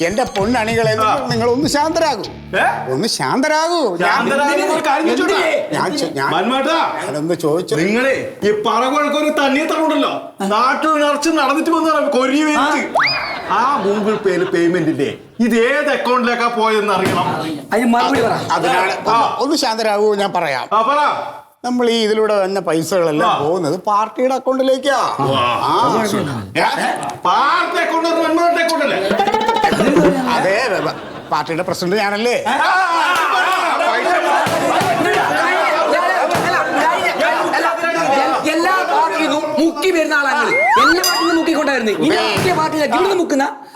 എന്റെ പൊന്നണികളെ നിങ്ങൾ ഒന്ന് ശാന്തരാകൂ, ഒന്ന് ശാന്തരാകൂ. ഞാനൊന്ന് ചോദിച്ചു, നിങ്ങളെ ഈ പറകൊഴക്കൊരു തണ്ണിയത്തറുണ്ടല്ലോ, നാട്ടിൽ നിറച്ച് നടന്നിട്ട് വന്ന കൊരി വെച്ച് ആ ഗൂഗിൾ പേയില് പേയ്മെന്റ് ഇല്ലേ, ഇത് ഏത് അക്കൗണ്ടിലേക്കാ പോയെന്ന് അറിയണം. അതിനാണ് ഒന്ന് ശാന്തരാകൂ, ഞാൻ പറയാം. നമ്മൾ ഈ ഇതിലൂടെ വന്ന പൈസകളെല്ലാം പോകുന്നത് പാർട്ടിയുടെ അക്കൗണ്ടിലേക്കാ. പാർട്ടി അക്കൗണ്ട് അതെ, പാർട്ടിയുടെ പ്രസിഡന്റ് ഞാനല്ലേ. എല്ലാ പാർട്ടിയും മുക്കി വരുന്ന ആളാണ്, എല്ലാ പാർട്ടിയും മുക്കിക്കൊണ്ടായിരുന്നു.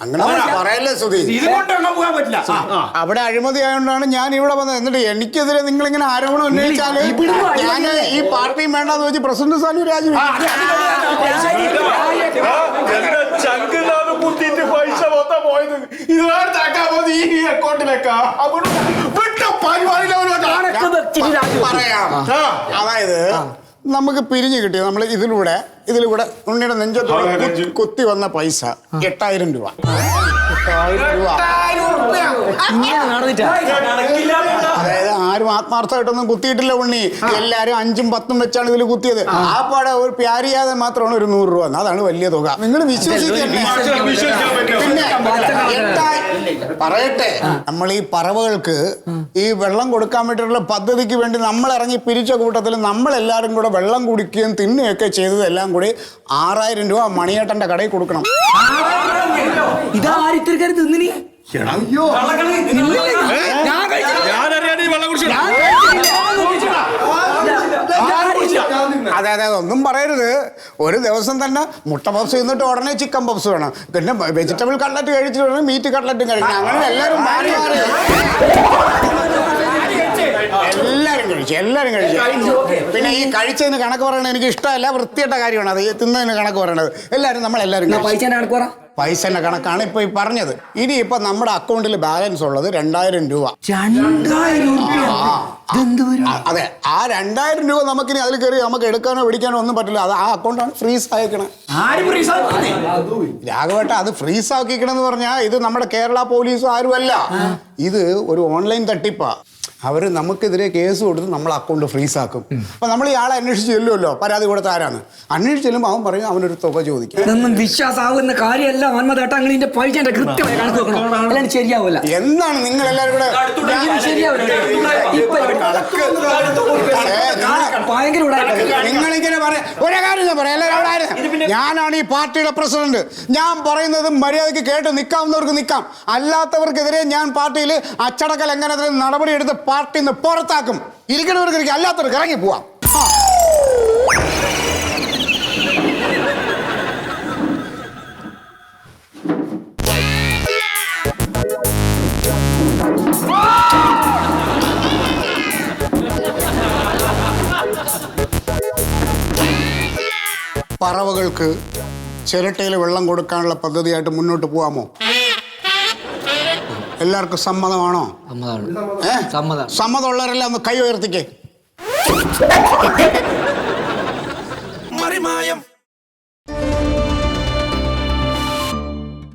അങ്ങനെ പറയല്ലേ സുധി, അവിടെ അഴിമതി ആയതുകൊണ്ടാണ് ഞാൻ ഇവിടെ വന്നത്. എന്നിട്ട് എനിക്കെതിരെ നിങ്ങൾ ഇങ്ങനെ ആരോപണം ഉന്നയിച്ചാല് ഞാൻ ഈ പാർട്ടിയും വേണ്ടെന്ന് വെച്ച് പ്രസിഡന്റ് സ്ഥാനം രാജിവെക്കും. പൈസ മൊത്തം പോയത് ഈ അക്കൗണ്ടിലേക്കാ. പറയാം, അതായത് നമുക്ക് പിരിഞ്ഞു കിട്ടിയത് നമ്മൾ ഇതിലൂടെ ഉണ്ണിയുടെ നെഞ്ചത്തോടെ കുത്തി വന്ന പൈസ 8000 രൂപ. അതായത് ആരും ആത്മാർത്ഥമായിട്ടൊന്നും കുത്തിയിട്ടില്ല ഉണ്ണി, എല്ലാരും 5ഉം 10ഉം വെച്ചാണ് ഇതിൽ കുത്തിയത്. ആ പാടെ ഒരു പ്യാരിയാതെ മാത്രമാണ് ഒരു 100 രൂപ. അതാണ് വലിയ തുക, നിങ്ങൾ വിശ്വസിക്കണ്ടേ? പിന്നെ പറയട്ടെ, നമ്മൾ ഈ പറവകൾക്ക് ഈ വെള്ളം കൊടുക്കാൻ വേണ്ടിയിട്ടുള്ള പദ്ധതിക്ക് വേണ്ടി നമ്മൾ ഇറങ്ങി പിരിച്ച കൂട്ടത്തിൽ നമ്മളെല്ലാരും കൂടെ വെള്ളം കുടിക്കുകയും തിന്നുകയൊക്കെ ചെയ്തതെല്ലാം കൂടി 6000 രൂപ മണിയേട്ടന്റെ കടയിൽ കൊടുക്കണം. അതെ അതെ, ഒന്നും പറയരുത്. ഒരു ദിവസം തന്നെ മുട്ട പപ്സ് തിന്നിട്ട് ഉടനെ ചിക്കൻ പപ്സ് വേണം, പിന്നെ വെജിറ്റബിൾ കട്ട്ലറ്റ് കഴിച്ചിട്ട് വേണം മീറ്റ് കട്ട്ലറ്റും കഴിക്കണം. അങ്ങനെ എല്ലാവരും മാറി മാറി എല്ലാരും കഴിച്ചു. പിന്നെ ഈ കഴിച്ചതിന് കണക്ക് പറയണത് എനിക്ക് ഇഷ്ടമല്ല, വൃത്തിയിട്ട കാര്യമാണ് അത്. തിന്നതിന് കണക്ക് പറയണത് നമ്മളെല്ലാരും പൈസന്റെ കണക്കാണ് ഇപ്പൊ ഈ പറഞ്ഞത്. ഇനി ഇപ്പൊ നമ്മുടെ അക്കൗണ്ടിൽ ബാലൻസ് ഉള്ളത് 2000 രൂപ. അതെ, ആ 2000 രൂപ നമുക്കിനി അതിൽ കയറി നമുക്ക് എടുക്കാനോ പിടിക്കാനോ ഒന്നും പറ്റില്ല. അത് ആ അക്കൗണ്ടാണ് ഫ്രീസ് ആയിക്കണേ. രാഘവേട്ട, അത് ഫ്രീസ് ആക്കിക്കണെന്ന് പറഞ്ഞാൽ ഇത് നമ്മുടെ കേരള പോലീസ് ആരുമല്ല, ഇത് ഒരു ഓൺലൈൻ തട്ടിപ്പാ. അവർ നമുക്കെതിരെ കേസ് കൊടുത്ത് നമ്മൾ അക്കൗണ്ട് ഫ്രീസ് ആക്കും. അപ്പൊ നമ്മൾ ഇയാളെ അന്വേഷിച്ച് ചെല്ലുമല്ലോ, പരാതി കൊടുത്ത ആരാണ് അന്വേഷിച്ച് ചെല്ലുമ്പോൾ അവൻ പറയും അവനൊരു തുക ചോദിക്കും. ഇതൊന്നും വിശ്വാസാവുന്ന കാര്യമല്ല. ശരിയാവില്ല. എന്താണ് നിങ്ങൾ എല്ലാവരും കൂടെ നിങ്ങളിങ്ങനെ പറയാം? ഒരു കാര്യം ഞാൻ പറയാം, എല്ലാവരും ഞാനാണ് ഈ പാർട്ടിയുടെ പ്രസിഡന്റ്. ഞാൻ പറയുന്നത് മര്യാദയ്ക്ക് കേട്ട് നിൽക്കാവുന്നവർക്ക് നിൽക്കാം, അല്ലാത്തവർക്കെതിരെ ഞാൻ പാർട്ടിയിൽ അച്ചടക്ക ലംഘനത്തിന് നടപടിയെടുത്ത് പാർട്ടിയിൽ നിന്ന് പുറത്താക്കും. ഇരിക്കുന്നവർക്ക് അല്ലാത്തവർക്ക് ഇറങ്ങി പോവാം. പറവകൾക്ക് ചിരട്ടയിൽ വെള്ളം കൊടുക്കാനുള്ള പദ്ധതിയായിട്ട് മുന്നോട്ട് പോവാമോ? എല്ലാവർക്കും സമ്മതമാണോ? സമ്മതമുള്ളവരെല്ലാം ഒന്ന് കൈ ഉയർത്തിക്കേ.